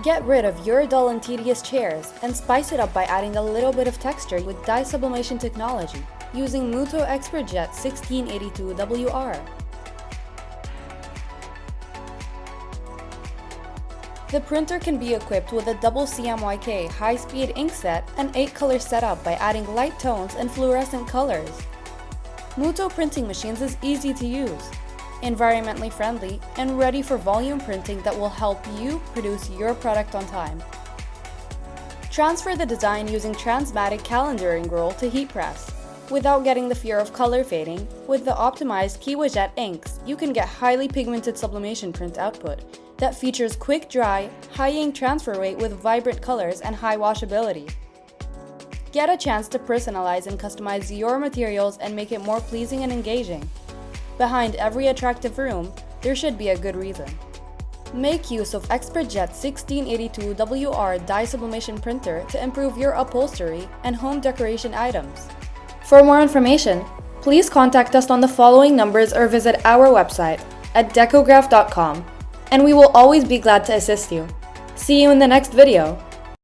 Get rid of your dull and tedious chairs and spice it up by adding a little bit of texture with dye sublimation technology using Mutoh XpertJet 1682WR. The printer can be equipped with a double CMYK high-speed inkset and 8-color setup by adding light tones and fluorescent colors. Mutoh printing machines is easy to use, environmentally friendly, and ready for volume printing that will help you produce your product on time. Transfer the design using transmatic calendaring roll to heat press. Without getting the fear of color fading, with the optimized XpertJet inks, you can get highly pigmented sublimation print output that features quick dry, high ink transfer rate with vibrant colors and high washability. Get a chance to personalize and customize your materials and make it more pleasing and engaging. Behind every attractive room, there should be a good reason. Make use of XpertJet 1682WR dye sublimation printer to improve your upholstery and home decoration items. For more information, please contact us on the following numbers or visit our website at decograph.com, and we will always be glad to assist you. See you in the next video!